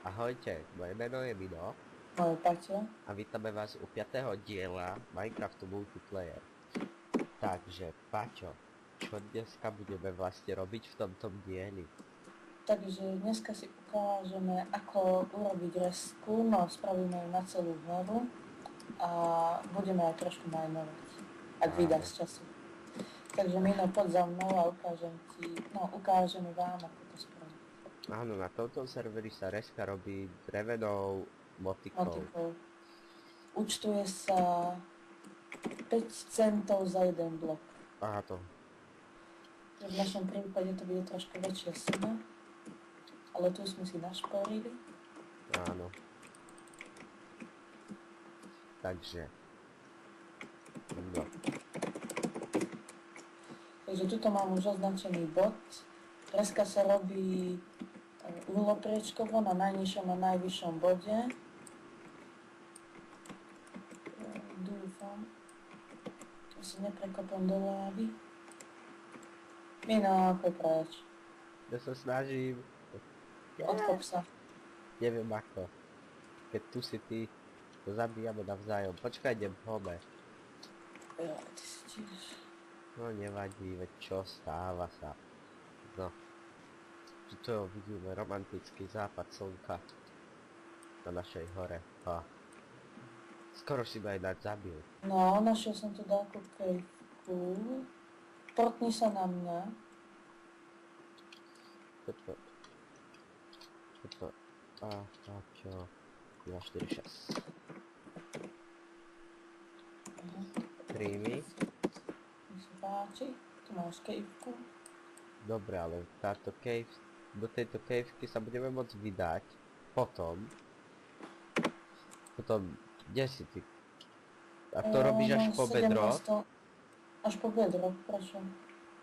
Ahojte, moje meno je Mino Moje Paťo. a vítame vás u 5. diela Minecraftu Multiplayer. Takže, Paťo, čo dneska budeme vlastne robiť v tomto dieli? Takže dneska si ukážeme, ako urobiť resku, no spravíme ju na celú hlavu a budeme aj trošku minovať, ak vydá Áno. z času. Takže Mino, poď za mnou a ukážeme vám, ako to spraviť. Áno, na tomto serveri sa reska robí drevenou motikou. Motikou. Účtuje sa 5 centov za jeden blok. Áno. V našom prípade to bude trošku väčšia suma, ale tu sme si našporili. Áno. Takže. No. Takže tuto mám už označený bod. Reska sa robí uhlopriečkovo na najnižšom a najvyššom bode. Dúfam, že si neprekopom do lávy. Mino, ako preč. Ja sa snažím. Odkop sa. Neviem ako. Keď tu si ty, to zabíjame navzájom. Počkaj, idem home. Jo, ty si tiež. No nevadí, veď čo, stáva sa. No. Tuto vidíme romantický západ slnka na našej hore. Ha. Skoro si ma aj dať zabil. No, našiel som tu dáku kejvku. Portni sa na mňa. Toto. A čo? 2, 4, 6. Príjmi. Mi sa páči. Tu máš kejvku. Dobre, ale táto cave, do tejto caveky sa budeme môcť vydať. Potom, kde si ty? A to robíš až po bedro? Až po bedro, prečo?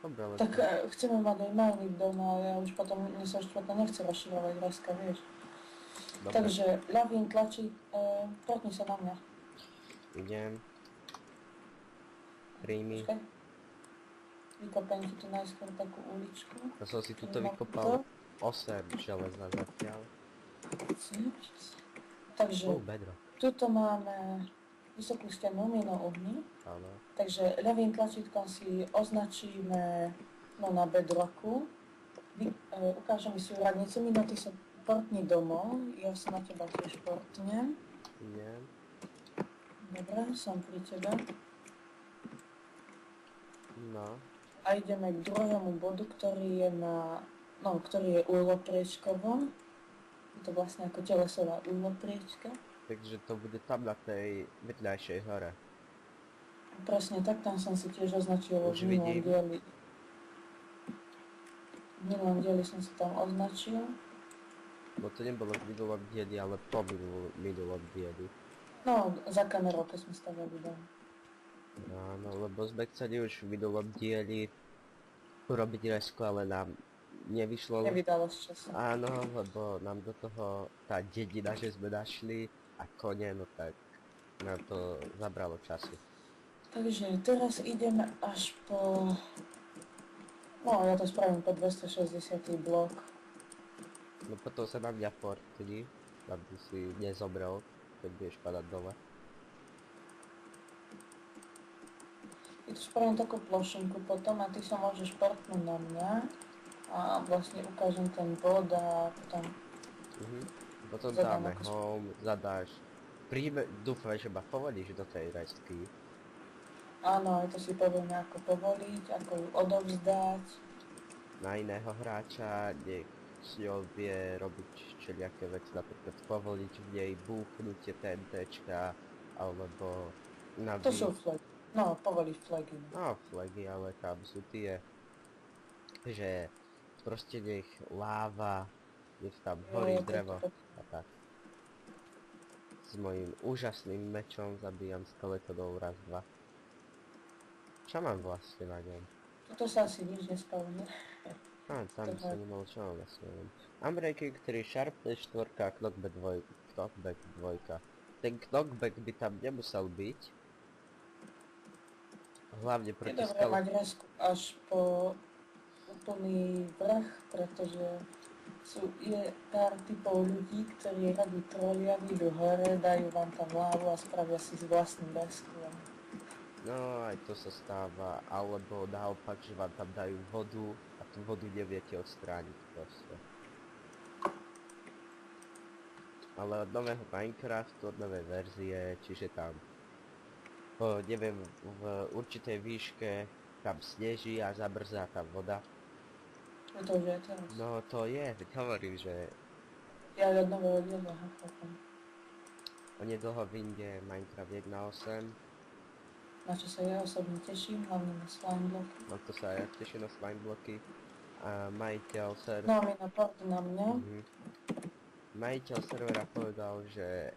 Dobre, ale Tak chceme mať aj mining dom, ale ja už potom sa už nechce rozširovať reska, vieš. dobre. Takže ľavým tlačí, portni sa na mňa. Idem. Príjmi. Počkaj. Vykopem ti tu najskôr takú uličku. Ja som si tuto vykopal 8 železa zatiaľ. Takže bedro. tuto máme vysokú stenu mimo ohni. Áno. Takže ľavým tlačítkom si označíme na bedroku. Ukážem si radnicu, Mino, ty sa portni domov, ja sa na teba tiež portnem. Idem. Dobre, som pri tebe. No. A ideme k druhému bodu, ktorý je ktorý je uhlopriečkovo. Je to vlastne ako telesová uhlopriečka. Takže to bude tam na tej vedľajšej hore. Presne tak, tam som si tiež označil Už vidím. V minulom dieli som si tam označil. Bo to nebolo v minulom dieli, ale po minulom dieli. No, za kamerou, keď sme stavili dom. Áno, lebo sme chceli už v minulom dieli urobiť resku, ale nám nevyšlo. Nevydalo z času. Áno, lebo nám do toho tá dedina, že sme našli a kone, no tak nám to zabralo času. Takže teraz ideme až po... No, ja to spravím po 260. blok. No potom sa na mňa portni, aby si nezomrel, keď budeš padať dole. Ja tu spravím takú plošinku potom a ty sa môžeš portnúť na mňa a vlastne ukážem ten bod a potom... Potom dáme home, zadáš. Dúfam, že ma povolíš do tej restky. Áno, aj to si povieme, ako povoliť, ako ju odovzdať. Na iného hráča, nech si ho vie robiť všelijaké veci, napríklad povoliť v nej búchnutie TNTčka, alebo To sú flagy. No, povoliť flagy. No, flagy, ale tam sú tie, že proste nech láva, nech tam horí drevo a tak. S mojím úžasným mečom zabíjam skeletonov raz, dva. Čo mám vlastne na ňom? Toto sa asi nič nespavne. Tam som nemal čo mám vlastne na ňom. Unbreaking 3, Sharpness 4, Knockback 2. Ten Knockback by tam nemusel byť. Hlavne proti Je dobré mať resku až po úplný vrch, pretože Je pár typov ľudí, ktorí radi trolia, vyjdú hore, dajú vám tam lávu a spravia si s vlastným rescuem. No, aj to sa stáva, alebo naopak, že vám tam dajú vodu a tú vodu neviete odstrániť proste. Ale od nového Minecraftu, od novej verzie, čiže tam, neviem, v určitej výške tam sneží a zabrzá tam voda. To už je teraz. No to je, veď hovorím, že Ja od nového diela chápem. onedlho vyjde Minecraft 1.8, Na čo sa ja osobne teším, hlavne na slime bloky. no to sa ja teším na slime bloky. A majiteľ No a mi napadlo na mňa. Majiteľ servera povedal, že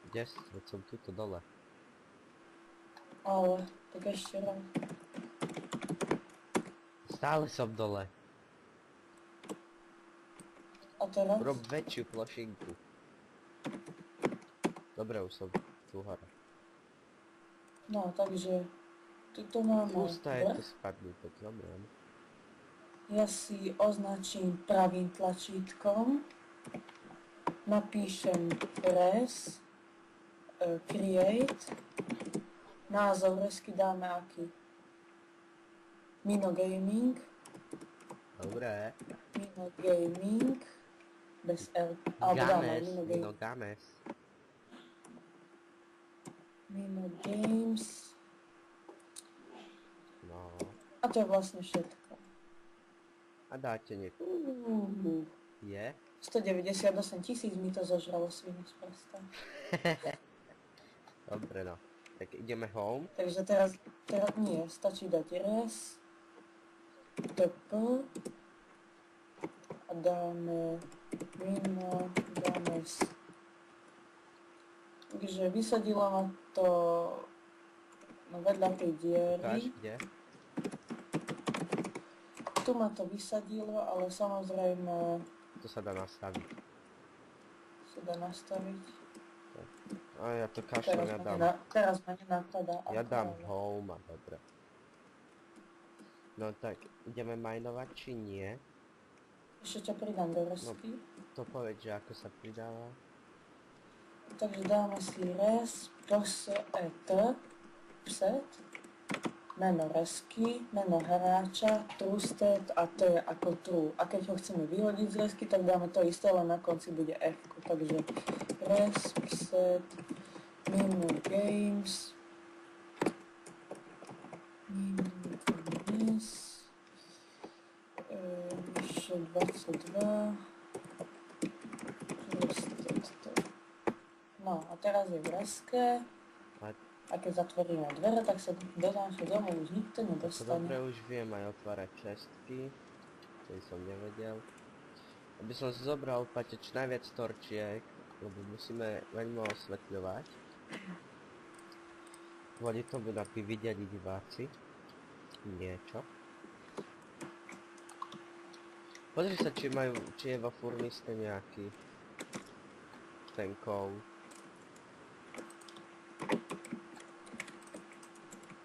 kde veď som tuto dole. Ale tak ešte raz. Stále som dole. A teraz? Rob väčšiu plošinku. Dobre, už som tu hore. No, takže tu máme Pusta je to vrch. spadnuté, dobre. Ja si označím pravým tlačítkom. Napíšem res, create. Názov resky dáme aký? Mino Gaming. Dobre. Mino Gaming. Bez L. Alebo dáme Games, Mino Mino Gaming. Games. Mino Games. No. A to je vlastne všetko. A dáte niekoho. Je? 198 198 000 mi to zožralo svinu z prsta. Dobre no. Tak ideme home. Takže teraz nie, stačí dať res, tp a dáme mino games. Takže vysadilo ma to vedľa tej Ukáž, diery. kde? Tu ma to vysadilo, ale samozrejme To sa dá nastaviť. sa dá nastaviť. A ja to kašlem, ja dám. Teraz ma nenapadá. Ja dám ale- home a dobre. No tak, ideme minovať či nie? Ešte ťa pridám do resky. To povedz, že ako sa pridáva. Takže dáme si res, pset, meno resky, meno hráča, trusted a to je ako true. A keď ho chceme vyhodiť z resky, tak dáme to isté, len na konci bude F. Takže res, pset, mino games, ešte 22, no a teraz je v reske. A keď zatvoríme dvere, tak sa do našho domu už nikto To nedostane. dobre, už viem aj otvárať čestky. To som nevedel. Aby som si zobral čo najviac torčiek, lebo musíme veľmi osvetľovať. Kvôli tomu na videli diváci niečo. Pozri sa, či je vo furniste nejaký ten kód.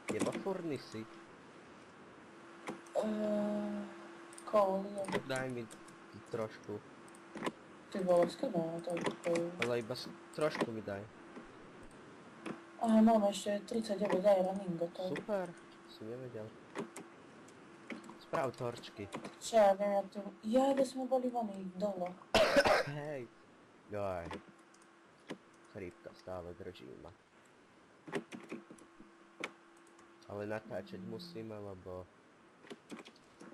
Je vo furnisi. Kóly, Daj mi trošku. ty vole, skoro to je. Ale iba trošku mi daj. Aha, mám ešte 39 ironing gotovo. Super, som nevedel. Sprav torčky. Čo ja viem, ja tu... Ja, kde sme boli voní, dole. Hej. Joj. Chrípka stále drží ma. Ale natáčať musíme, lebo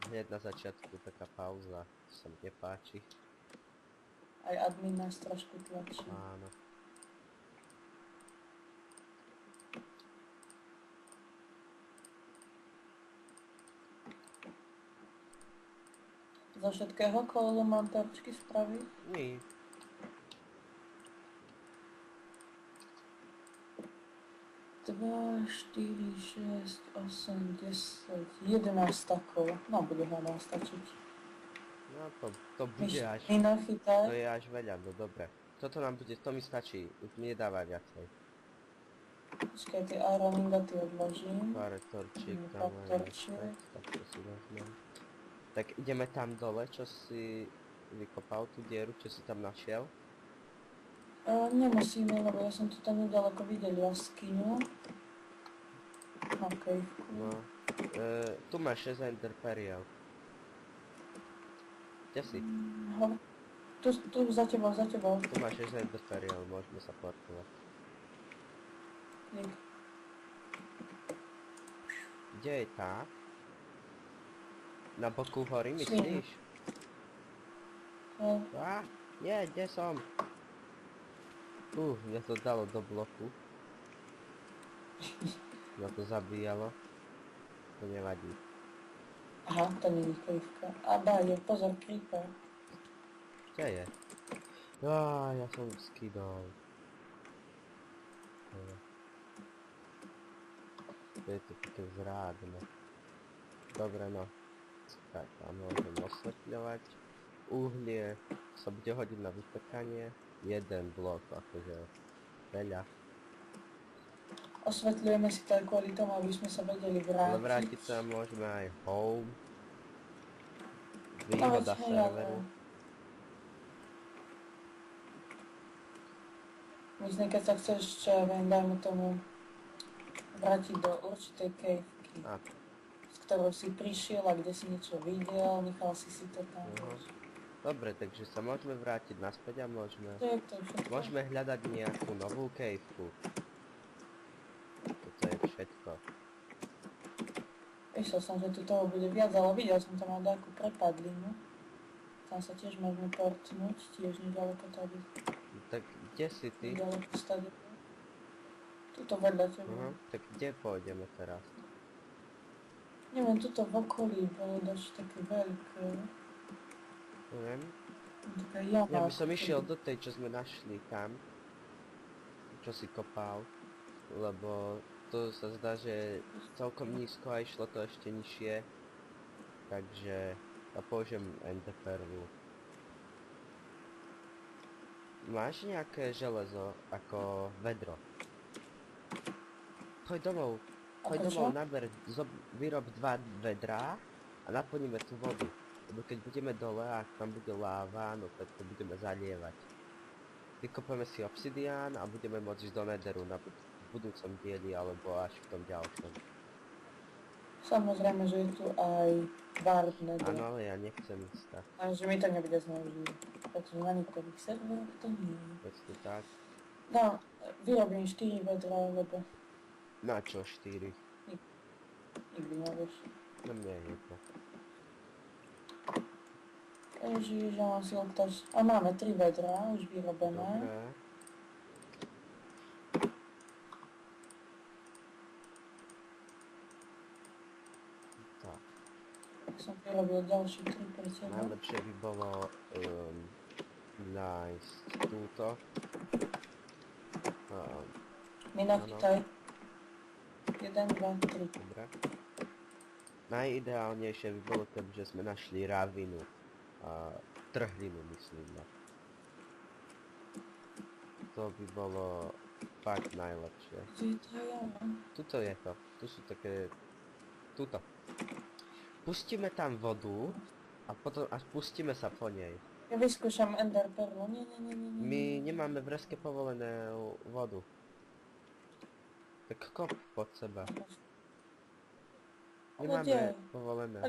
hneď na začiatku taká pauza sa mi nepáči. Aj admin nás trošku tlačí. Áno. Zo všetkého kolo mám torčky spraviť? Nie. Dva, 4, 6, 8, 10, 11 takov. No, bude hľadám stačiť. No to bude až... Mino To chytať. je až veľa, no dobre. Toto nám bude, to mi stačí, už mi nedáva viacej. Počkaj, tie ironing goty odložím. Pár torčík Pár tam torčiek. tak to si vezmem. Tak ideme tam dole, čo si vykopal tú dieru, čo si tam našiel. Nemusíme, lebo ja som tu tam nedaleko videl jaskyňu. Okej. No. Tu máš 6 ender periel. Kde si? Tu za tebou, za tebou. Tu máš 6 ender periel, môžeme sa portovať. Dík. Kde je tá? Na boku hory, Svinia. myslíš? Hej. Nie, kde som? Mňa to dalo do bloku. Mňa to zabíjalo. To nevadí. Aha, to nie je krivka. A je, pozor, creeper. Kde je? Ja som skydol. To je to také zrádne. Dobre, no. Tak, tam môžem osvetľovať. Uhlie sa bude hodiť na vypekanie. Jeden blok, akože veľa. Osvetľujeme si to aj kvôli tomu, aby sme sa vedeli vrátiť. Ale vrátiť sa môžeme aj home. No, Výhoda hej, serveru. Myslím, keď sa chceš, čo ja viem, dajme tomu vrátiť do určitej caveky, s ktorou si prišiel a kde si niečo videl, nechal si to tam. Dobre, takže sa môžeme vrátiť naspäť a môžeme... To je všetko. Môžeme hľadať nejakú novú caveku. Toto je všetko. Myslel som, že tu toho bude viac, ale videl som tam aj takú prepadlinu. Tam sa tiež môžeme portnúť, tiež nedaleko tady. Tak kde si ty? Nedaleko stade. Tuto vedľa teba. Tak kde pôjdeme teraz? Neviem, tuto v okolí bolo dosť také veľké. Neviem. Taká jama. Ja by som išiel do tej, čo sme našli tam. Čo si kopal. Lebo to sa zdá, že celkom nízko a išlo to ešte nižšie. Takže ja použijem enderperlu. Máš nejaké železo ako vedro? Choď domov. Choď domov, naber, vyrob 2 vedrá a naplníme tú vodu. Lebo keď budeme dole a tam bude láva, no tak to budeme zalievať. Vykopeme si obsidián a budeme môcť ísť do nederu na budúcom dieli alebo až v tom ďalšom. Samozrejme, že je tu aj warp nether. Áno, ale ja nechcem ísť tak. Takže mi to nebude zneužívať. Pretože na niektorých serveroch to nie je. Presne tak. No, vyrobím 4 vedra, lebo Na čo 4? nikdy nevieš. No mne je jedno. Ježiš, ja mám siltaž. A máme 3 vedra už vyrobené. Dobre. Tak. Som vyrobil ďalšie 3 pre teba. Najlepšie by bolo nájsť túto. Mi nachytaj. 1, 2, 3. Dobre. Najideálnejšie by bolo, kebyže sme našli ravinu. Trhlinu, myslím. No. To by bolo fakt najlepšie. Tuto je to. Tu sú také... Tuto. Pustíme tam vodu a potom až pustíme sa po nej. Ja vyskúšam ender perlu. Nie. My nemáme v reske povolené vodu. Tak kop pod seba. Nemáme povolené.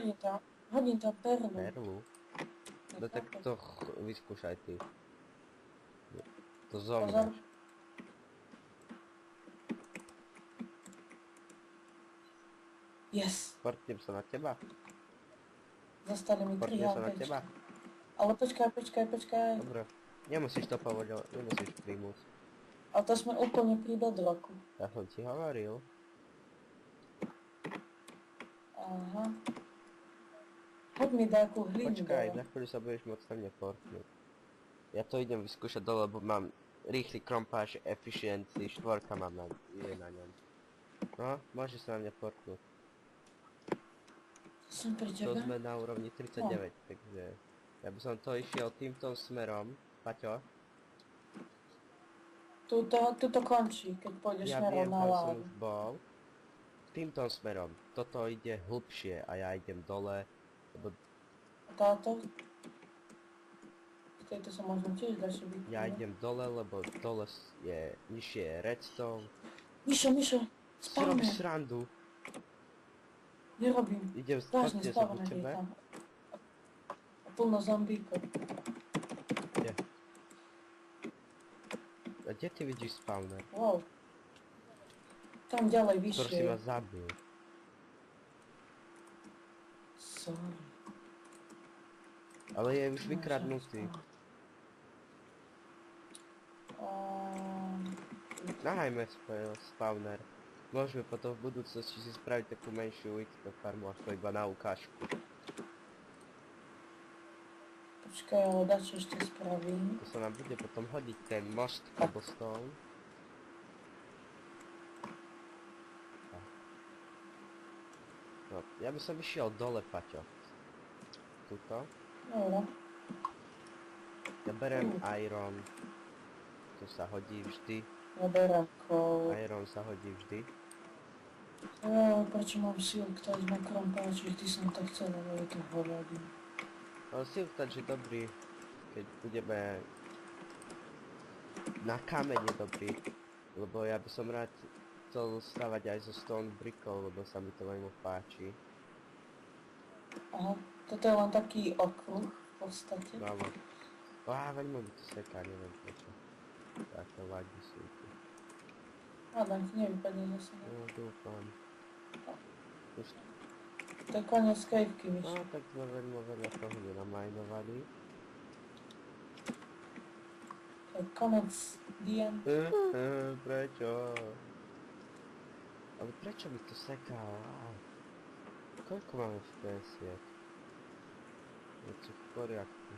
Hodím tam perlu. Perlu? No tak to vyskúšaj ty. To zomreš. Yes. Portnem sa na teba? Zostali mi 3 Portnem sa na teba? Ale počkaj. Dobre. Nemusíš to povedať, nemusíš príjmuť. Ale to sme úplne pri bedrocku. Ja som ti hovoril. Aha. Hoď mi dáku hlinu. Počkaj, na chvíľu sa budeš môcť na mňa portnúť. Ja to idem vyskúšať dole, lebo mám rýchly krompáž, efficiency, 4 mám je na ňom. No, môže sa na mňa portnúť. Som pri tebe. To sme na úrovni 39, takže... Ja by som to išiel týmto smerom, Paťo. Tuto končí, keď pôjdeš smerom na Ja lávu. som už bol. Týmto smerom. Toto ide hlbšie a ja idem dole, lebo táto. V tejto sa možno tiež dá že byť. Ja idem dole, lebo dole je nižšie redstone. Mišo, Si robíš spawner. srandu. Nerobím. Idem Vážne, poďte spawner za je tebe. tam. A plno zombíkov. Kde? A kde ty vidíš spawner? Wow. Tam ďalej Skoro si ma vyššie. zabil. Sorry. Ale je už vykradnutý. Nahajme spawner. Môžeme potom v budúcnosti si spraviť takú menšiu XP farmu, až to iba na ukážku. Počkaj, ale dačo ešte spravím. To sa nám bude potom hodiť ten most cobblestone. No, ja by som išiel dole, Paťo. Tuto. Dobre. Ja berem iron. To sa hodí vždy. Ja berem kol. Iron sa hodí vždy. Prečo mám silk, to je makrom páči, ty som tak chcel, ale je to hovadím. No siltač je dobrý, keď budeme na kamene dobrý. Lebo ja by som rád chcel stavať aj zo stone brickov, lebo sa mi to veľmi páči. Aha, toto je len taký okruh v podstate. Málo. Veľmi mi to seká, neviem prečo. Také lagi sú tu. Hádam, ti nevypadne zase. No dúfam. Už... To je koniec cavey, myš. No tak sme veľmi veľa toho nenamajnovali. To je konec dien. Prečo? Ale prečo mi to seká? Wow. Koľko máme FPS-iek? Je to v poriadku.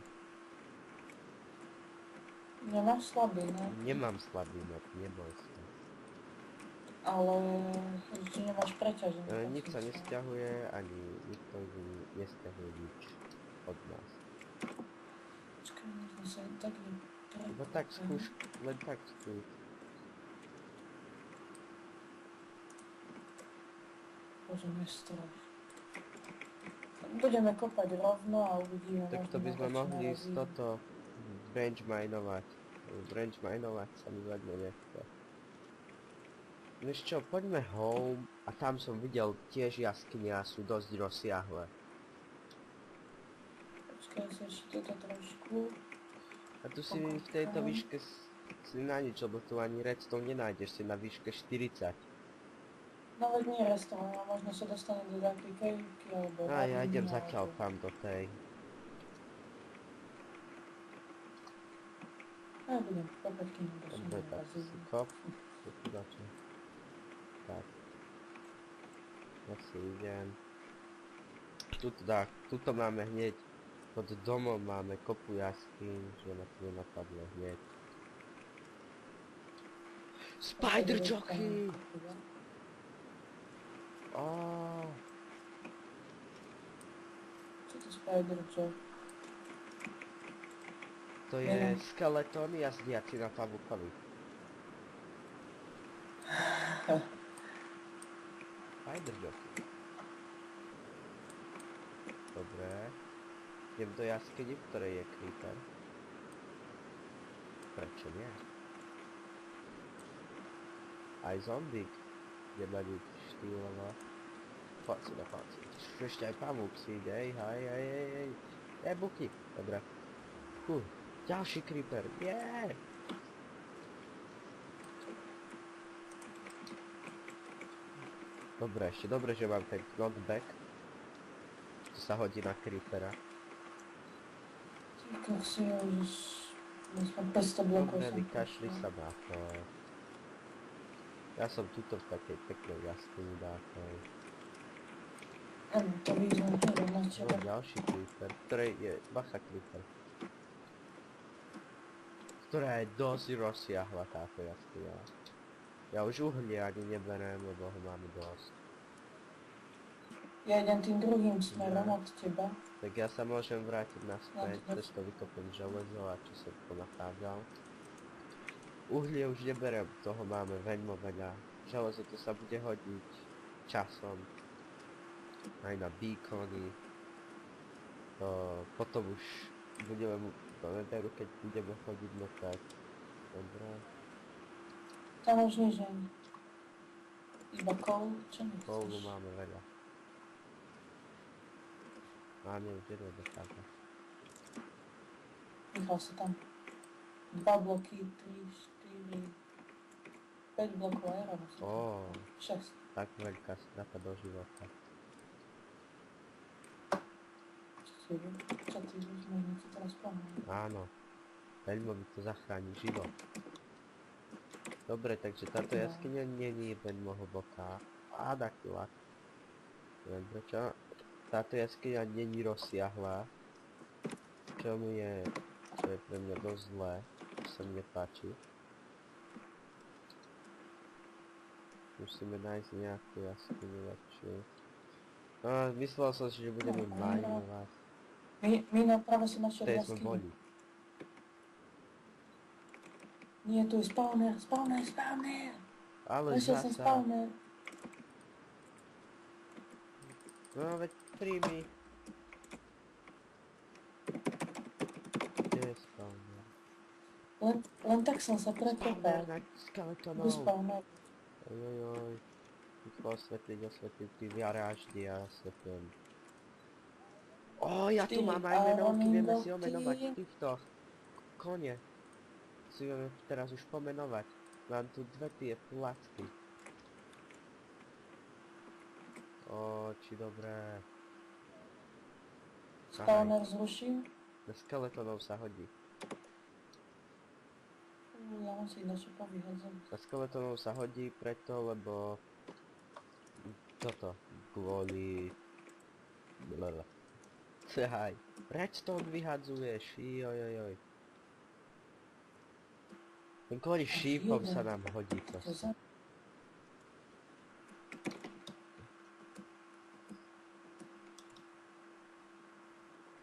Nemáš slabý, ne? Nemám slabý net, neboj sa. Ale že nemáš preťažený. Nič sa nesťahuje, ani nikto nesťahuje nič od nás. Počkaj, možno sa tak Iba tak skúš, len tak skúš. Môžeme strach. Budeme kopať rovno a uvidíme. Tak to by sme mohli z toto branch minovať. Branch minovať sa mi veľmi nechce. Vieš čo, poďme home a tam som videl tiež jaskyne a sú dosť rozsiahle. Počkaj si ešte toto trošku. A tu si v tejto výške si na nič, lebo tu ani redstone nenájdeš, si na výške 40. No veď nie restaurant, a možno sa dostane do takej kejky alebo... A ja idem roviny, zatiaľ alebo- tam do tej. Ja budem kopať, kým Tam dosunú bude tak si bazín. kop. Tu tu začne. Tak. Ja si idem. Tuto máme hneď. Pod domom máme kopu jaskýň, že ma tu nenapadlo hneď. Spider jockey! Čo to spider jockey? To je skeleton jazdiaci na pavukovi. Spider jockey. Dobre. Idem do jaskyni, v ktorej je creeper. Prečo nie? Aj zombík. Je mladý štýlovo. Poď si. Ešte aj pavúk si ide, hej. Buky. Dobre. Ďalší creeper. Yeah! Dobre, ešte dobre, že mám ten knockback. To sa hodí na creepera. Týkal si ho, že sme 500 blokov Dobre, som vykašli prešla. sa na to. Ja som tuto v takej peknej jaskyni dákoj. To výzvem hneď na No, teba. ďalší creeper, ktorej je bacha creeper. Ktorá je dosť rozsiahla táto jaskyňa. Ja už uhlie ani neberiem, lebo ho máme dosť. Ja idem tým druhým smerom od teba. Tak ja sa môžem vrátiť naspäť, No, cez to vykopem železo a čo som ponachádzal. Uhlie už neberiem, toho máme veľmi veľa. Železo to sa bude hodiť časom. Aj na beacony. to potom už budeme do netheru, keď budeme chodiť, no tak. Dobre. Tam už nič nie. Iba kol, čo Koulu nechceš? máme veľa. Máme už jedno dochádza. Nechal sa tam 2 bloky, 3, 4, 5 blokov aeronu. Ó, 6. tak veľká strata do života. Čo ty už možno si teraz pomôžem. Áno. Veľmi mi to zachráni život. Dobre, takže táto No. jaskyňa nie je veľmi hlboká. Dakila. Neviem prečo. Táto jaskyňa není rozsiahla. Čo je pre mňa dosť zlé. Čo sa mi nepáči. Musíme nájsť nejakú jaskyňu lepšiu. No, myslel som si, že budeme No, minovať. My práve si našiel Tej sme jaskyňu. boli. Nie, tu je spawner. Ale Našiel som zasa. spawner. No veď príjmi. Kde je spawner? Len tak som sa Spawner prekopal. na Do skeletonov. spawner. Ojojoj. Rýchlo osvetliť ty vyraždi a osvetlím. Ja tu 4 mám aj menovky, vieme si iron omenovať ingoty. týchto kone. Si vieme teraz už pomenovať. Mám tu dve tie placky. Či dobré. Spawner zrušil. Na skeletonov sa hodí. Ja musím dačo povyhadzať. Na skeletonov sa hodí preto, lebo toto, kvôli... Blablabla. Cehaj, redstone vyhadzuješ, jojojoj. Ten kvôli šípom sa nám hodí proste.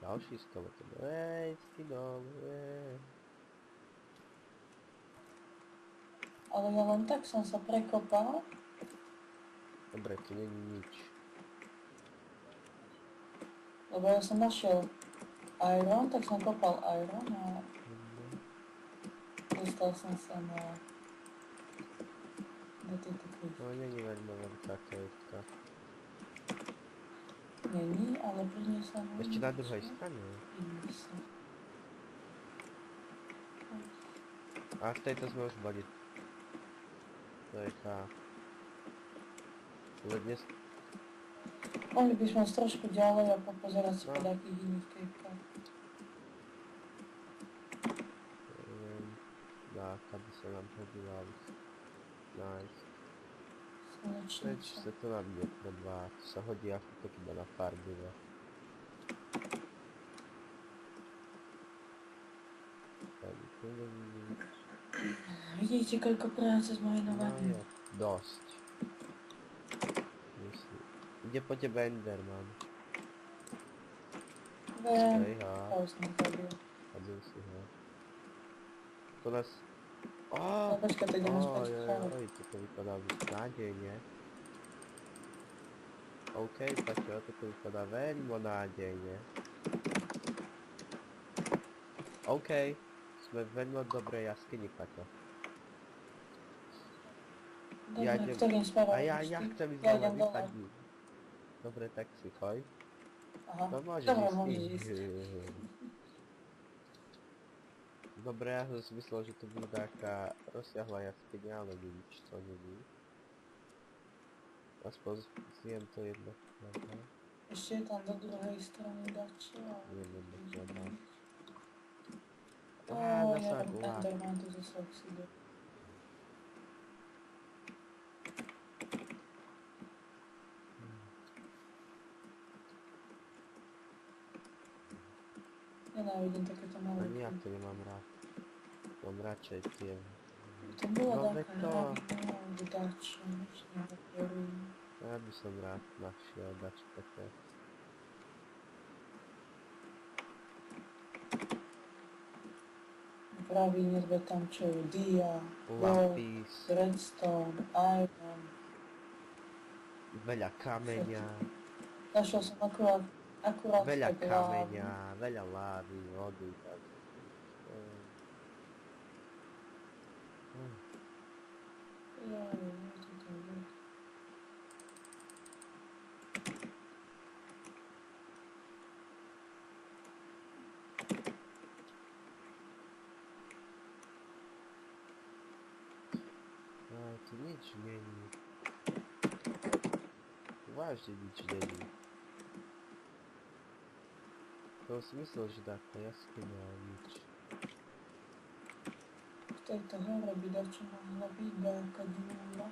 Ďalší skeleton, skidol, Ale ja len tak som sa prekopal. Dobre, tu není nič. Lebo ja som našiel iron, tak som kopal iron a dostal som sa do tejto krížky. No není veľmi veľká kejtka. Není, ale priniesla mi... Ešte na druhej strane. Priniesla. A v tejto sme už boli. To je tá... Ale dnes... Mohli by sme ísť trošku ďalej a popozerať si No. po takých iných kejkách. Neviem... Dáka by sa nám hodila. Nice. Preč Slnečnica. sa to nám nepredvá. To sa hodí ako to iba na farbive. Tady tu není nič. Vidíte, koľko práce s No majnovaním. je dosť. Myslím. Ide po tebe Enderman. Viem, Ejha, to už som zabil. zabil si ho. To nás... Ale počkaj, to ideme späť k chore. Toto vypadá nádejne. OK, Paťo, toto vypadá veľmi nádejne. OK, sme v veľmi dobrej jaskyni, Paťo. Dobre, Ja idem- ktorým smerom A ja ideš ty? chcem ísť Ja dole, idem dole. vypadni. Dobre, tak si choj. Aha, No môžeš dobre, ísť môžeš ty. ísť. Dobre, ja som si myslel, že to bude taká rozsiahla jaskyňa, ale nič to není. Aspoň zjem to jedno chleba. Ešte je tam do druhej strany dačo. Jedno chleba. Ó, Zasa ja gula. Enderman tu zase oxiduje. Nenávidím takéto malé. Ani ja to nemám rád. Mám radšej tie... To bola No, veď taká to. ravina, dačo, nič nehovorím. Ja by som rád našiel dačo také. Praví nezbe tam čo je dia, gold, Lapis, redstone, iron. veľa kameňa. Našiel som akurát Akurát Veľa tak lávu. kameňa, veľa lávy, vody, takže... Hm. Jaj, čo to je? Aj, tu nič není. Vážne nič není. To som myslel, že taká jaskyňa, ale nič. V tejto hore by dačo mohla byť nejaká dúra.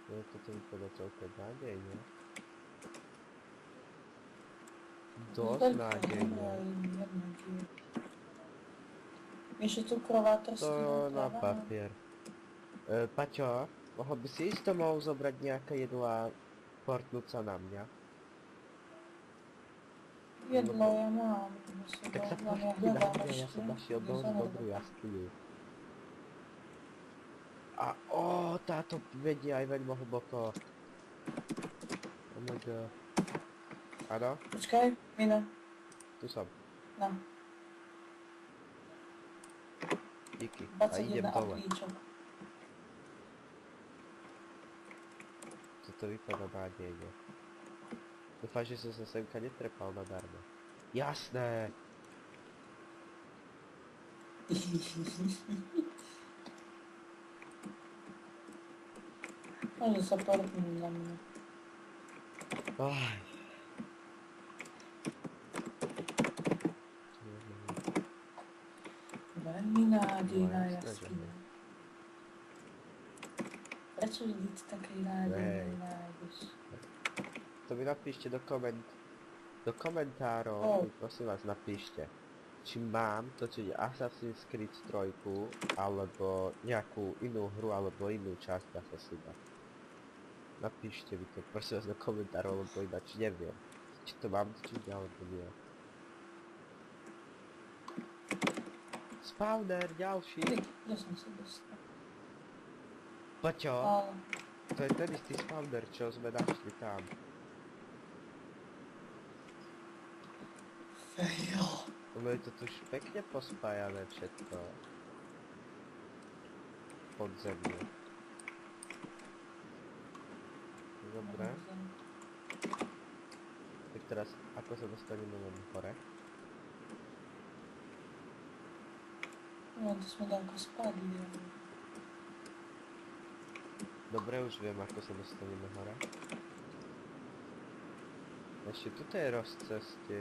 No toto vypadá celkom nádejne. Dosť nádejne. Vieš, je tu krovátor To na papier. Paťo, mohol by si isto mohol zobrať nejaké jedlo a portnúť sa na mňa? Jedlo ja mám. Tak sa Len ja portni na hľadám mňa, ja ešte. som našiel kde dosť zohľadám. dobrú jaskyňu. A táto vedie aj veľmi hlboko. Oh my god. Áno, Počkaj, Mina. tu som. Na, Díky. A idem 21 dole. aplíčok. Toto vypadá nádejne. Dúfam, že som sa semka netrepal nadarmo. Jasné! Môže sa portnúť na mňa. Aj. Veľmi nádejná No, jasné, že jaskyňa. hej. Prečo vždy takej nádejnej nájdeš? To mi napíšte do komentárov, mi prosím vás napíšte, či mám točiť Assassin's Creed 3, alebo nejakú inú hru, alebo inú časť Assassina. Napíšte mi to, prosím vás do komentárov, lebo ináč neviem, či to mám točiť, alebo nie. Spawner, ďalší! Ja som sa dostal. Paťo, Ale to je ten istý spawner, čo sme našli tam. fail. Ono je to tu už pekne pospájané všetko. Podzemne. Dobre. Tak teraz, ako sa dostaneme len hore? No, to sme ďaleko spadli. Dobre, už viem, ako sa dostaneme hore. Ešte tuto je roz cesty,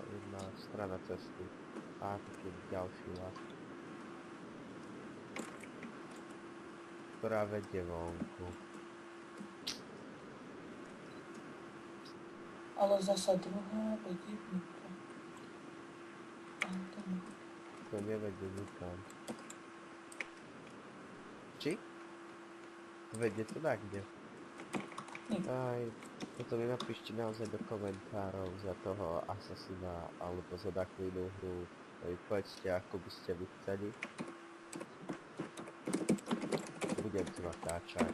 jedna strana cesty. A taký ďalší las. Ktorá vedie vonku. Ale zasa druhá vedie vnútra. To nevedie nikam. Či? Vedie to tak kde? Aj, potom mi napíšte naozaj do komentárov za toho Assassina alebo za takú inú hru. Povedzte, ako by ste vy chceli. Budem to natáčať.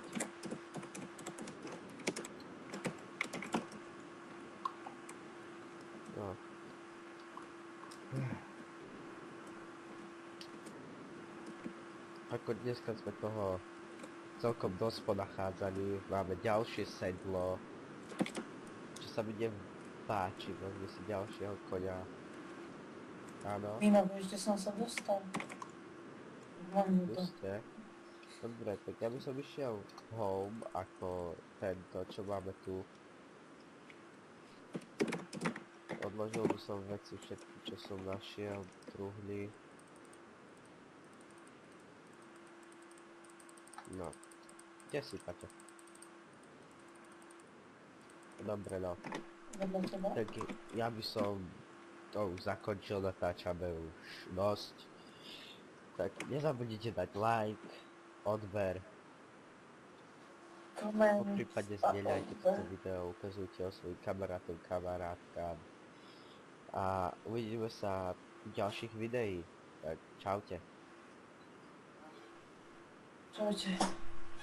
No. Ako dneska sme toho celkom dosť ponachádzali, máme ďalšie sedlo, čo sa mi nepáči, vezme si ďalšieho koňa. Áno, Mino, vieš, kde som sa dostal? Mám tu to. ste. Dobre, tak ja by som išiel home ako tento, čo máme tu. Odložil by som veci všetky, čo som našiel, truhly. No. Kde si, Paťo? Dobre, no. Vedľa teba? Tak ja by som to už zakončil, natáčame už dosť. Tak nezabudnite dať like, odber, Koment. poprípadne zdieľajte toto video, ukazujte ho svojim kamarátom, kamarátkám. A uvidíme sa v ďalších videí. Tak čaute. Čaute.